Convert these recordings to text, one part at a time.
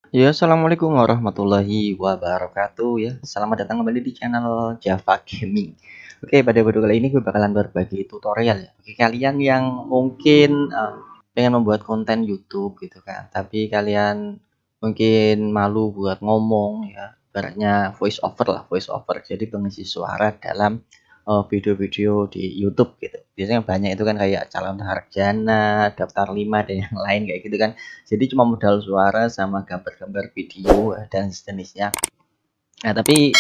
Ya, assalamualaikum warahmatullahi wabarakatuh ya. Selamat datang kembali di channel Java Gaming. Oke, pada video kali ini gue bakalan berbagi tutorial ya. Bagi kalian yang mungkin pengen membuat konten YouTube gitu kan, tapi kalian mungkin malu buat ngomong ya, ibaratnya voice over lah, voice over. Jadi pengisi suara dalam video-video di YouTube gitu. Biasanya banyak itu kan kayak calon sarjana, daftar 5 dan yang lain kayak gitu kan. Jadi cuma modal suara sama gambar-gambar video dan sejenisnya. Nah, tapi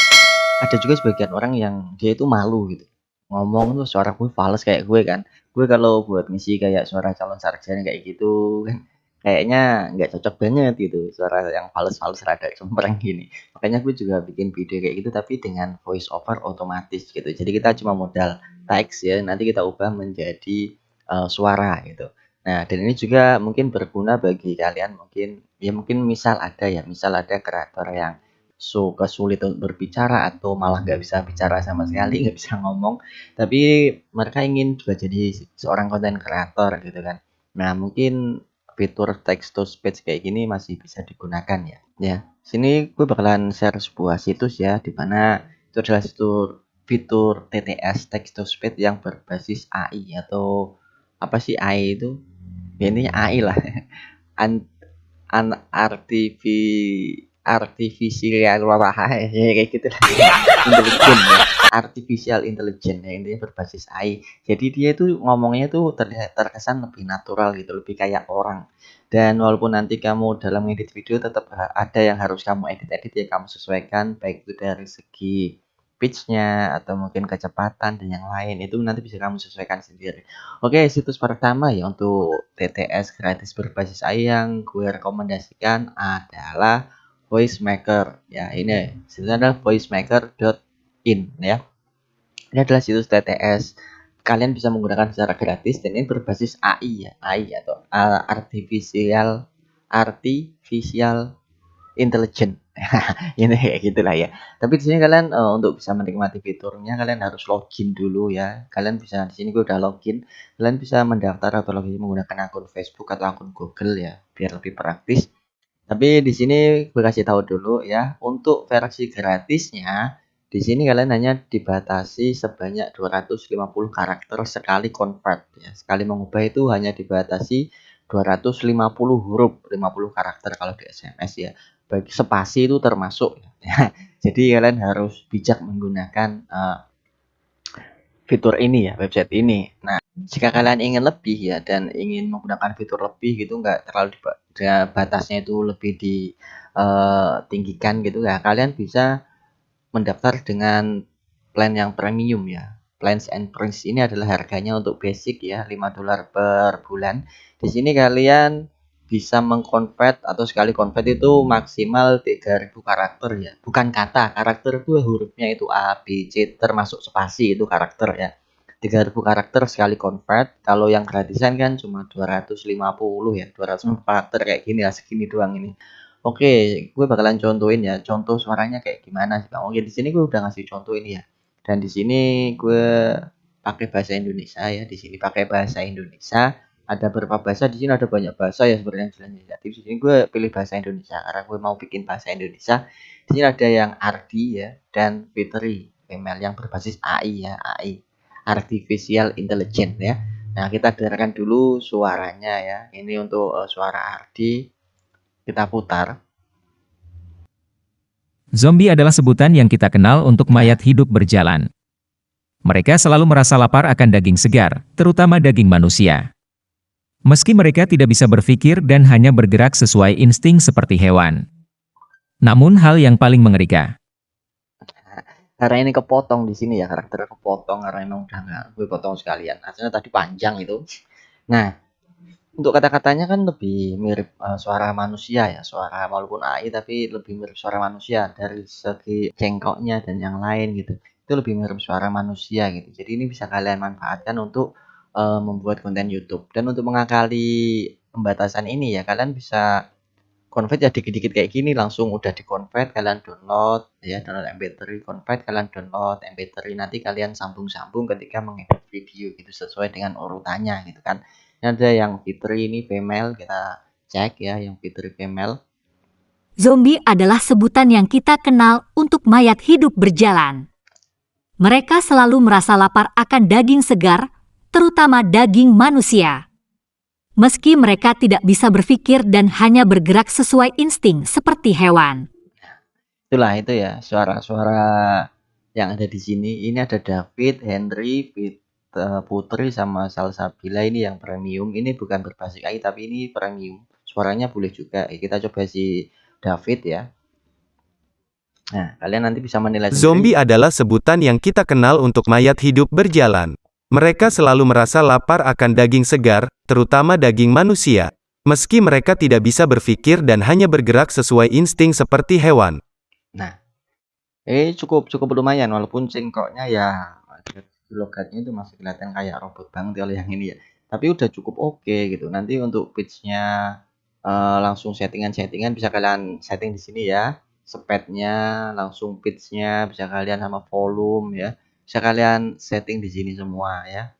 ada juga sebagian orang yang dia itu malu gitu. Ngomong tuh suara gue fals kayak gue kan. Gue kalau buat misi kayak suara calon sarjana kayak gitu kan kayaknya nggak cocok banget gitu. Suara yang fals-fals rada cempreng gini. Makanya gue juga bikin video kayak gitu tapi dengan voice over otomatis gitu. Jadi kita cuma modal teks ya, nanti kita ubah menjadi suara gitu. Nah, dan ini juga mungkin berguna bagi kalian mungkin ya mungkin misal ada kreator yang sulit untuk berbicara atau malah nggak bisa bicara sama sekali, nggak bisa ngomong, tapi mereka ingin juga jadi seorang konten kreator gitu kan. Nah, mungkin fitur text to speech kayak gini masih bisa digunakan ya. Ya, sini gue bakalan share sebuah situs ya, di mana itu adalah fitur TTS text to speech yang berbasis AI atau apa sih AI itu? Ya, ini AI lah. An an artificial kayak gitu lah. Intelijen ya, artificial intelligence ya, intinya berbasis AI. Jadi dia itu ngomongnya tuh terlihat terkesan lebih natural gitu, lebih kayak orang. Dan walaupun nanti kamu dalam edit video tetap ada yang harus kamu edit-edit ya kamu sesuaikan baik itu dari segi pitch-nya atau mungkin kecepatan dan yang lain itu nanti bisa kamu sesuaikan sendiri. Oke, situs pertama ya untuk TTS gratis berbasis AI yang gue rekomendasikan adalah Voicemaker. Ya, ini situsnya adalah voicemaker.in ya. Ini adalah situs TTS. Kalian bisa menggunakan secara gratis dan ini berbasis AI ya, AI atau artificial intelligent. Ini kayak gitulah ya. Tapi di sini kalian untuk bisa menikmati fiturnya kalian harus login dulu ya. Kalian bisa di sini gue udah login. Kalian bisa mendaftar atau login menggunakan akun Facebook atau akun Google ya, biar lebih praktis. Tapi di sini gue kasih tahu dulu ya, untuk versi gratisnya di sini kalian hanya dibatasi sebanyak 250 karakter sekali convert ya. Sekali mengubah itu hanya dibatasi 250 huruf, 50 karakter kalau di SMS ya. Bagi spasi itu termasuk ya. Jadi kalian harus bijak menggunakan fitur ini ya, website ini. Nah, jika kalian ingin lebih ya dan ingin menggunakan fitur lebih gitu, nggak terlalu batasnya itu lebih ditinggikan gitu ya, kalian bisa mendaftar dengan plan yang premium ya. Plans and Prince ini adalah harganya untuk basic ya, $5 per bulan. Di sini kalian bisa mengkonvert atau sekali convert itu maksimal 3000 karakter ya. Bukan kata, karakter itu hurufnya itu A, B, C termasuk spasi itu karakter ya. 3000 karakter sekali convert. Kalau yang gratisan kan cuma 250 ya, 200 karakter kayak gini lah, segini doang ini. Oke, gue bakalan contohin ya, contoh suaranya kayak gimana sih Bang. Oke, di sini gue udah ngasih contoh ini ya. Dan di sini gue pakai bahasa Indonesia ya. Di sini pakai bahasa Indonesia. Ada beberapa bahasa, di sini ada banyak bahasa ya sebenarnya jelasnya. Jadi di sini gue pilih bahasa Indonesia karena gue mau bikin bahasa Indonesia. Di sini ada yang Ardi ya dan Fitri, email yang berbasis AI ya, AI. Artificial Intelligence ya. Nah, kita dengarkan dulu suaranya ya. Ini untuk suara Ardi kita putar. Zombie adalah sebutan yang kita kenal untuk mayat hidup berjalan. Mereka selalu merasa lapar akan daging segar, terutama daging manusia. Meski mereka tidak bisa berpikir dan hanya bergerak sesuai insting seperti hewan. Namun hal yang paling mengerikan, Karena ini kepotong di sini ya, karakternya kepotong karena emang udah nggak gue potong sekalian. Aslinya tadi panjang itu. Nah, untuk kata-katanya kan lebih mirip suara manusia ya, suara walaupun AI tapi lebih mirip suara manusia dari segi cengkoknya dan yang lain gitu. Itu lebih mirip suara manusia gitu. Jadi ini bisa kalian manfaatkan untuk membuat konten YouTube. Dan untuk mengakali pembatasan ini ya, kalian bisa convert ya dikit-dikit kayak gini langsung udah di-convert, kalian download ya, download MP3, convert, kalian download MP3, nanti kalian sambung-sambung ketika mengedit video gitu sesuai dengan urutannya gitu kan. Ini ada yang Fitri ini female, kita cek ya yang Fitri female. Zombie adalah sebutan yang kita kenal untuk mayat hidup berjalan. Mereka selalu merasa lapar akan daging segar, terutama daging manusia. Meski mereka tidak bisa berpikir dan hanya bergerak sesuai insting seperti hewan. Itulah itu ya suara-suara yang ada di sini. Ini ada David, Henry, Putri sama Salsabila ini yang premium. Ini bukan berbasis AI tapi ini premium. Suaranya boleh juga. Kita coba si David ya. Nah, kalian nanti bisa menilai sendiri. Zombie adalah sebutan yang kita kenal untuk mayat hidup berjalan. Mereka selalu merasa lapar akan daging segar, terutama daging manusia. Meski mereka tidak bisa berpikir dan hanya bergerak sesuai insting seperti hewan. Nah, cukup lumayan walaupun cengkoknya ya logatnya itu masih kelihatan kayak robot banget kalau yang ini ya. Tapi udah cukup oke gitu. Nanti untuk pitch-nya langsung settingan bisa kalian setting di sini ya. Speed-nya, langsung pitch-nya bisa kalian sama volume ya. Bisa kalian setting di sini semua ya.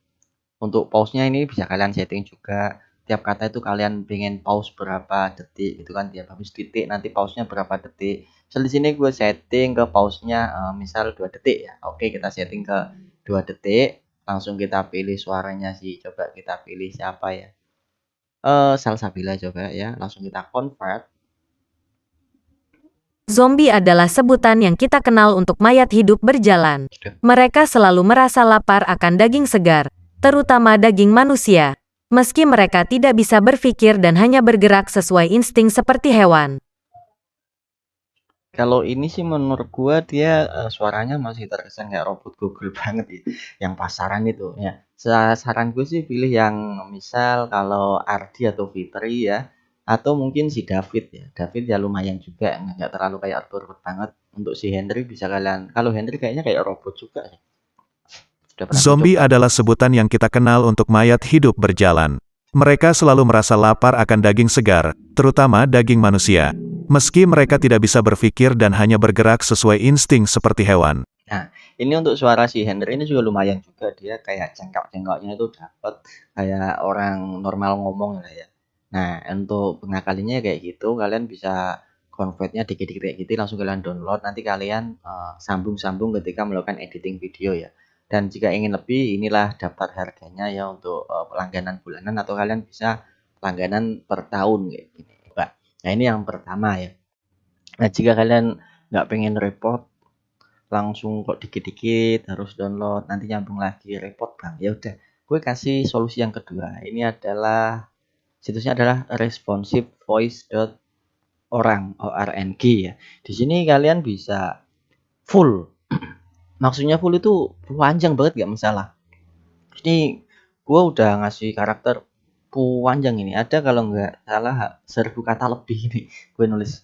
Untuk pause-nya ini bisa kalian setting juga. Tiap kata itu kalian pengen pause berapa detik gitu kan, tiap habis titik nanti pause-nya berapa detik. So, di sini gue setting ke pause-nya misal 2 detik ya. Oke, kita setting ke 2 detik. Langsung kita pilih suaranya sih. Coba kita pilih siapa ya? Salsabila coba ya. Langsung kita convert. Zombie adalah sebutan yang kita kenal untuk mayat hidup berjalan. Mereka selalu merasa lapar akan daging segar, terutama daging manusia. Meski mereka tidak bisa berpikir dan hanya bergerak sesuai insting seperti hewan. Kalau ini sih menurut gua dia suaranya masih terkesan kayak robot Google banget ya, yang pasaran itu ya. Saran gue sih pilih yang misal kalau Ardi atau Fitri ya, atau mungkin si David ya. David ya lumayan juga, nggak terlalu kayak robot banget. Untuk si Henry bisa kalian, kalau Henry kayaknya kayak robot juga ya. Zombie adalah sebutan yang kita kenal untuk mayat hidup berjalan. Mereka selalu merasa lapar akan daging segar, terutama daging manusia. Meski mereka tidak bisa berpikir dan hanya bergerak sesuai insting seperti hewan. Nah, ini untuk suara si Henry ini juga lumayan juga. Dia kayak cengkok-cengkoknya itu dapat kayak orang normal ngomong lah ya. Nah, untuk pengakalinya kayak gitu, kalian bisa convertnya dikit-dikit kayak gitu, langsung kalian download. Nanti kalian sambung-sambung ketika melakukan editing video ya. Dan jika ingin lebih, inilah daftar harganya ya untuk langganan bulanan atau kalian bisa langganan per tahun kayak gini. Nah, ini yang pertama ya. Nah, jika kalian nggak pengen repot, langsung kok dikit-dikit harus download, nanti nyambung lagi repot bang. Ya udah, gue kasih solusi yang kedua. Ini adalah situsnya adalah responsivevoice.org ya. Di sini kalian bisa full. Maksudnya full itu panjang banget gak masalah. Ini gue udah ngasih karakter panjang ini. Ada kalau nggak salah 1000 kata lebih ini. Gue nulis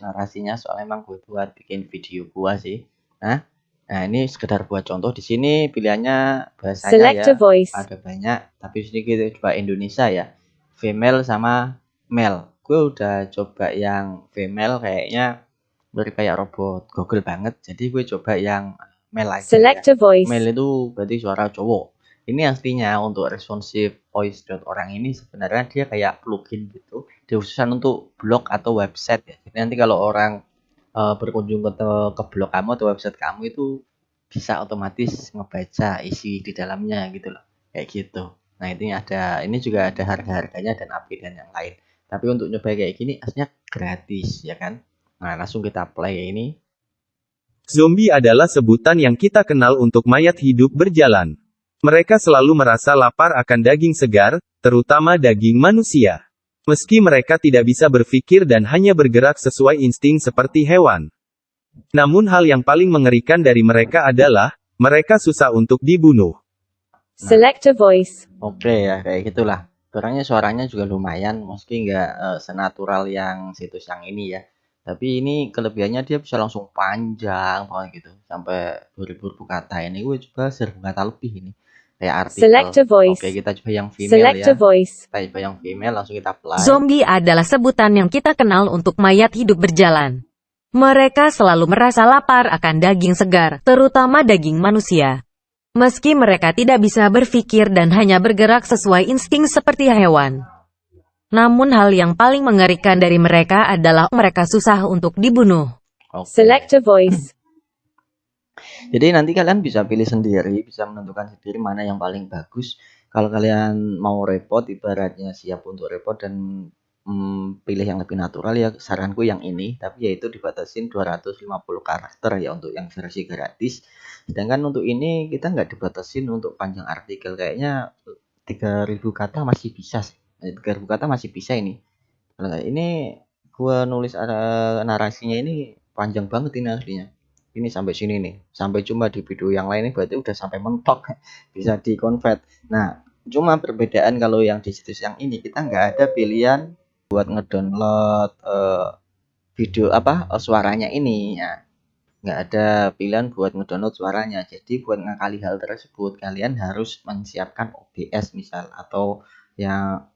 narasinya soalnya emang gue buat bikin video gue sih. Nah ini sekedar buat contoh. Di sini pilihannya bahasanya Select ya a voice. ada banyak, tapi di sini kita coba Indonesia ya, female sama male. Gue udah coba yang female, kayaknya kayak robot Google banget, jadi gue coba yang male aja Select ya. a voice. Male itu berarti suara cowok. Ini aslinya untuk responsivevoice.org ini sebenarnya dia kayak plugin gitu, dikhususkan untuk blog atau website ya. Jadi nanti kalau orang berkunjung ke blog kamu atau website kamu itu bisa otomatis ngebaca isi di dalamnya gitu loh, kayak gitu. Nah ini juga ada harga-harganya dan API dan yang lain. Tapi untuk nyoba kayak gini aslinya gratis ya kan. Nah, langsung kita play ini. Zombie adalah sebutan yang kita kenal untuk mayat hidup berjalan. Mereka selalu merasa lapar akan daging segar, terutama daging manusia. Meski mereka tidak bisa berpikir dan hanya bergerak sesuai insting seperti hewan. Namun hal yang paling mengerikan dari mereka adalah, mereka susah untuk dibunuh. Select a voice. Oke ya, kayak gitulah. Orangnya suaranya juga lumayan, meski nggak senatural yang situs yang ini ya. Tapi ini kelebihannya dia bisa langsung panjang banget gitu, sampai 2000 kata. Ini gue coba 1000 kata lebih ini, kayak artikel. Select a voice. Oke, kita coba yang female Select ya. a voice. Kita coba yang female, langsung kita play. Zombie adalah sebutan yang kita kenal untuk mayat hidup berjalan. Mereka selalu merasa lapar akan daging segar, terutama daging manusia. Meski mereka tidak bisa berpikir dan hanya bergerak sesuai insting seperti hewan. Namun hal yang paling mengerikan dari mereka adalah mereka susah untuk dibunuh. Oke. Select a voice. Jadi nanti kalian bisa pilih sendiri, bisa menentukan sendiri mana yang paling bagus. Kalau kalian mau repot, ibaratnya siap untuk repot dan pilih yang lebih natural, ya saranku yang ini, tapi yaitu dibatasin 250 karakter ya untuk yang versi gratis. Sedangkan untuk ini kita nggak dibatasin untuk panjang artikel, kayaknya 3000 kata masih bisa sih. 3000 kata masih bisa ini. Kalau nggak ini gua nulis narasinya ini panjang banget ini aslinya. Ini sampai sini nih. Sampai cuma di video yang lain ini berarti udah sampai mentok bisa di-convert. Nah, cuma perbedaan kalau yang di situs yang ini kita nggak ada pilihan buat ngedownload video suaranya ini ya. Nggak ada pilihan buat ngedownload suaranya. Jadi buat ngakali hal tersebut kalian harus menyiapkan OBS misal atau yang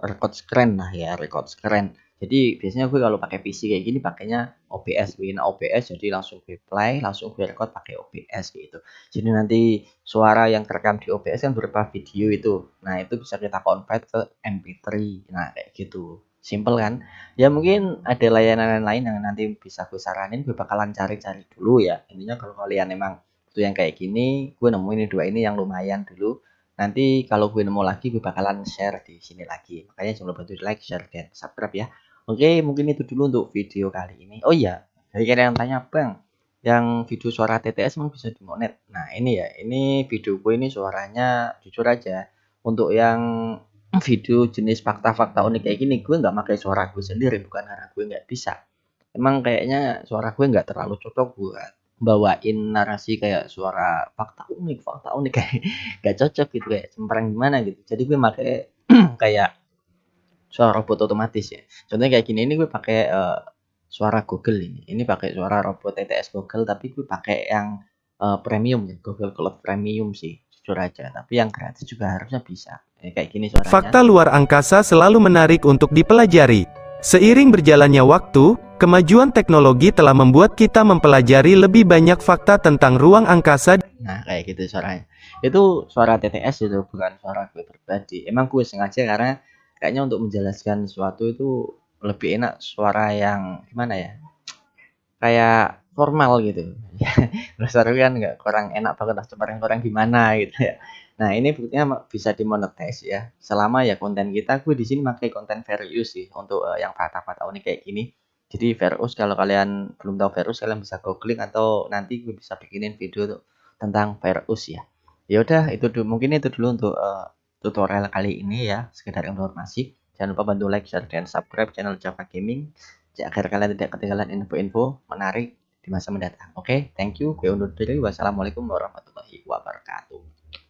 record screen lah ya, record screen. Jadi biasanya gue kalau pakai PC kayak gini pakainya OBS, bikin OBS jadi langsung gue play, langsung gue record pakai OBS gitu. Jadi nanti suara yang terekam di OBS kan berupa video itu. Nah, itu bisa kita convert ke MP3. Nah, kayak gitu. Simple kan? Ya mungkin ada layanan lain yang nanti bisa gue saranin, gue bakalan cari-cari dulu ya. Intinya kalau kalian emang butuh yang kayak gini, gue nemu ini dua ini yang lumayan dulu. Nanti kalau gue nemu lagi gue bakalan share di sini lagi. Makanya jangan lupa bantu like, share, dan subscribe ya. Oke, mungkin itu dulu untuk video kali ini. Oh iya, dari kalian yang tanya, Bang, yang video suara TTS emang bisa dimonet? Nah ini ya, ini video gue ini suaranya jujur aja. Untuk yang video jenis fakta-fakta unik kayak gini, gue nggak pakai suara gue sendiri, bukan karena gue nggak bisa. Emang kayaknya suara gue nggak terlalu cocok buat bawain narasi kayak suara fakta unik kayak nggak cocok gitu, kayak cempreng gimana gitu. Jadi gue pakai kayak suara robot otomatis ya. Contohnya kayak gini, ini gue pakai suara Google ini. Ini pakai suara robot TTS Google, tapi gue pakai yang premium ya, Google Cloud Premium sih, jujur aja. Tapi yang gratis juga harusnya bisa. Kayak gini suaranya. Fakta luar angkasa selalu menarik untuk dipelajari. Seiring berjalannya waktu, kemajuan teknologi telah membuat kita mempelajari lebih banyak fakta tentang ruang angkasa. Nah, kayak gitu suaranya. Itu suara TTS itu, bukan suara gue pribadi. Emang gue sengaja karena kayaknya untuk menjelaskan sesuatu itu lebih enak suara yang gimana ya? Kayak formal gitu. Suara gue kan nggak kurang enak banget lah, orang gimana gitu ya. Nah, ini buktinya bisa dimonetize ya. Selama ya konten kita, gue di sini pakai konten fair use sih untuk yang fakta-fakta unik kayak gini. Jadi fair use, kalau kalian belum tahu fair use, kalian bisa googling atau nanti gue bisa bikinin video tuh tentang fair use ya. Ya udah, itu dulu, mungkin itu dulu untuk tutorial kali ini ya, sekedar informasi. Jangan lupa bantu like, share, dan subscribe channel Java Gaming agar kalian tidak ketinggalan info-info menarik di masa mendatang. Oke, thank you. Gue undur diri. Wassalamualaikum warahmatullahi wabarakatuh.